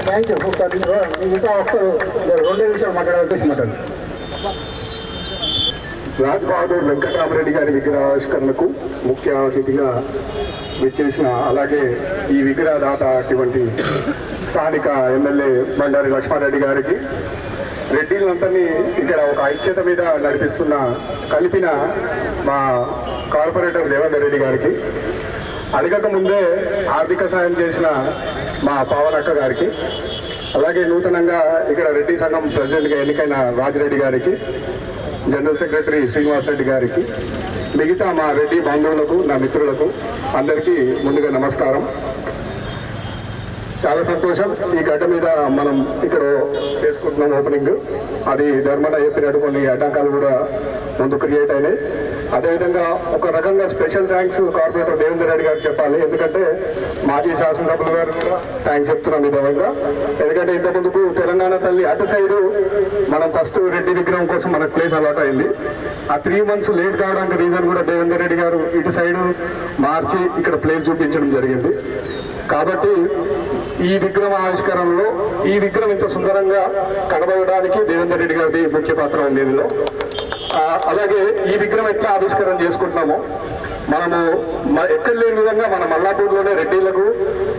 Thank you. ఇంకా ఒక్కరు 2 నిమిషాలు మాట్లాడాల్సి మాట్లాడు. రాజ్ బహదూర్ వెంకటరామరెడ్డి గారి విగ్రహావిష్కరణకు ముఖ్య అతిథిగా విచ్చేసిన, అలాగే ఈ విగ్రహదాత అటువంటి స్థానిక ఎమ్మెల్యే బండారి లక్ష్మారెడ్డి గారికి, రెడ్డిలందరినీ ఇక్కడ ఒక ఐక్యత మీద కలిపిన మా కార్పొరేటర్ రేవంత్ రెడ్డి గారికి, అడగక ముందే ఆర్థిక సాయం చేసిన మా పావనక్క గారికి, అలాగే నూతనంగా ఇక్కడ రెడ్డి సంఘం ప్రెసిడెంట్గా ఎన్నికైన రాజిరెడ్డి గారికి, జనరల్ సెక్రటరీ శ్రీనివాస్ రెడ్డి గారికి, మిగతా మా రెడ్డి బంధువులకు, నా మిత్రులకు అందరికీ ముందుగా నమస్కారం. చాలా సంతోషం. ఈ గడ్డ మీద మనం ఇక్కడ చేసుకుంటున్నాం ఓపెనింగ్. అది ధర్మన చెప్పినట్టు కొన్ని అడ్డంకాలు కూడా ముందు క్రియేట్ అయినాయి. అదేవిధంగా ఒక రకంగా special thanks corporator Devender Reddy గారు చెప్పాలి. ఎందుకంటే మాజీ శాసనసభ్యులు గారు కూడా థ్యాంక్స్ చెప్తున్నాం ఈ విధంగా. ఎందుకంటే ఇంతకుముందుకు తెలంగాణ తల్లి అటు సైడు మనం ఫస్ట్ రెడ్డి విగ్రహం కోసం మనకు ప్లేస్ అలాట్ అయింది. ఆ 3 months లేట్ కావడానికి రీజన్ కూడా దేవేందర్ రెడ్డి గారు ఇటు సైడు మార్చి ఇక్కడ ప్లేస్ చూపించడం జరిగింది. కాబట్టి ఈ విగ్రహం ఆవిష్కరణలో ఈ విగ్రహం ఇంత సుందరంగా కనబడడానికి దేవేందర్ రెడ్డి గారిది ముఖ్య పాత్ర ఉంది ఇందులో. అలాగే ఈ విగ్రహం ఎట్లా ఆవిష్కరణ చేసుకుంటున్నామో మనము ఎక్కడ లేని విధంగా మన మల్లాపూర్లోనే రెడ్డిలకు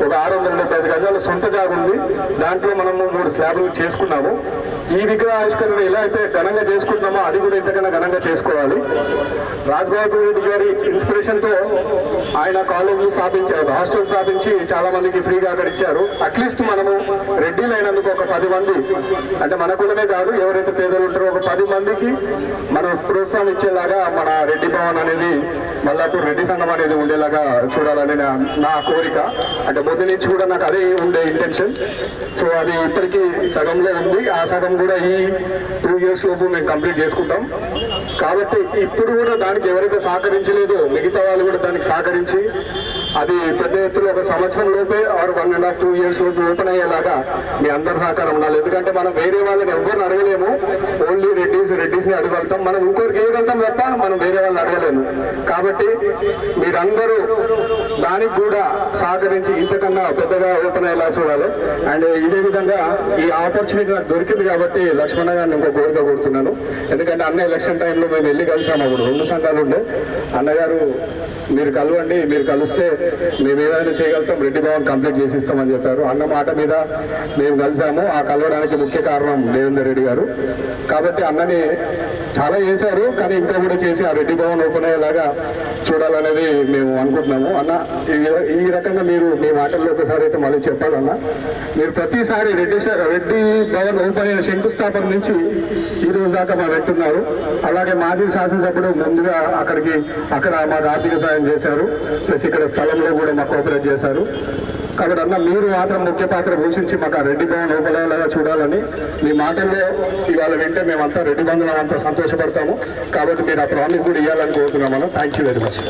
ఒక 675 గజాల సొంత జాగా ఉంది. దాంట్లో మనము 3 స్లాబ్లు చేసుకున్నాము. ఈ విగ్రహ ఆవిష్కరణ ఎలా అయితే ఘనంగా చేసుకుంటున్నామో అది కూడా ఇంతకన్నా ఘనంగా చేసుకోవాలి. రాజ్ బహదూర్ రెడ్డి గారి ఇన్స్పిరేషన్తో ఆయన కాలేజీలు స్థాపించారు, హాస్టల్ స్థాపించి చాలా మందికి ఫ్రీగా అక్కడ ఇచ్చారు. అట్లీస్ట్ మనము రెడ్డిలు అయినందుకు ఒక 10 మంది, అంటే మన కులమే కాదు ఎవరైతే పేదలు ఉంటారో ఒక 10 మందికి మనం ప్రోత్సాహం ఇచ్చేలాగా మన రెడ్డి భవన్ అనేది, మల్లాపూర్ రెడ్డి సంఘం అనేది ఉండేలాగా చూడాలని నా కోరిక. అంటే మొదటి నుంచి కూడా నాకు అదే ఉండే ఇంటెన్షన్. సో అది ఇప్పటికీ సగంలో ఉంది. ఆ సగం కూడా ఈ 2 years లోపు మేము కంప్లీట్ చేసుకుంటాం. కాబట్టి ఇప్పుడు కూడా దానికి ఎవరైతే సహకరించలేదో మిగతా వాళ్ళు కూడా దానికి సహకరించి అది పెద్ద ఎత్తులో ఒక సంవత్సరం లోపే ఆర్ 1.5 2 years లోపు ఓపెన్ అయ్యేలాగా మీ అందరి సహకారం ఉండాలి. ఎందుకంటే మనం వేరే వాళ్ళని ఎవరిని అడగలేము. ఓన్లీ రెడ్డిస్ని అడగలుగుతాం. మనం ఇంకోరికి ఏదంటాం తప్ప మనం వేరే వాళ్ళని అడగలేము. కాబట్టి మీరందరూ దానికి కూడా సహకరించి ఇంతకన్నా పెద్దగా ఓపెన్ అయ్యేలా చూడాలి. అండ్ ఇదే విధంగా ఈ ఆపర్చునిటీ నాకు దొరికింది కాబట్టి లక్ష్మణ గారిని ఇంకో కోరిక కోరుతున్నాను. ఎందుకంటే అన్న ఎలక్షన్ టైంలో మేము వెళ్ళి కలిసాము. అప్పుడు 2 సంఘాలు ఉండే. అన్నగారు మీరు కలవండి, మీరు కలిస్తే మేము ఏదైనా చేయగలుగుతాం, రెడ్డి భవన్ కంప్లీట్ చేసిస్తామని చెప్పారు. అన్న మాట మీద మేము కలిసాము. ఆ కలవడానికి ముఖ్య కారణం దేవేందర్ రెడ్డి గారు. కాబట్టి అన్నని చాలా చేశారు, కానీ ఇంకా కూడా చేసి ఆ రెడ్డి భవన్ ఓపెన్ అయ్యేలాగా చూడాలనేది మేము అనుకుంటున్నాము. అన్న ఈ రకంగా మీరు మీ మాటల్లో ఒకసారి అయితే మళ్ళీ చెప్పాలన్న. మీరు ప్రతిసారి రెడ్డి భవన్ ఓపెన్ అయిన శంకుస్థాపన నుంచి ఈ రోజు దాకా మా వెంటున్నారు. అలాగే మాజీ శాసనసభ్యుడు ముందుగా అక్కడ మాకు ఆర్థిక సాయం చేశారు, ప్లస్ ఇక్కడ స్థలంలో కూడా మాకు కోఆపరేట్ చేశారు. కాబట్టి అన్న మీరు మాత్రం ముఖ్య పాత్ర పోషించి మాకు ఆ రెడ్డి భవన్ ఓపెన్ అయ్యేలాగా చూడాలని మీ మాటల్లో ఇవాళ వింటే మేమంతా రెడ్డి బంధువులం అంతా సంతోషపడతాము. కాబట్టి మీరు ఆ ప్రామిస్ కూడా ఇవ్వాలని కోరుతున్నాం. Thank you very much.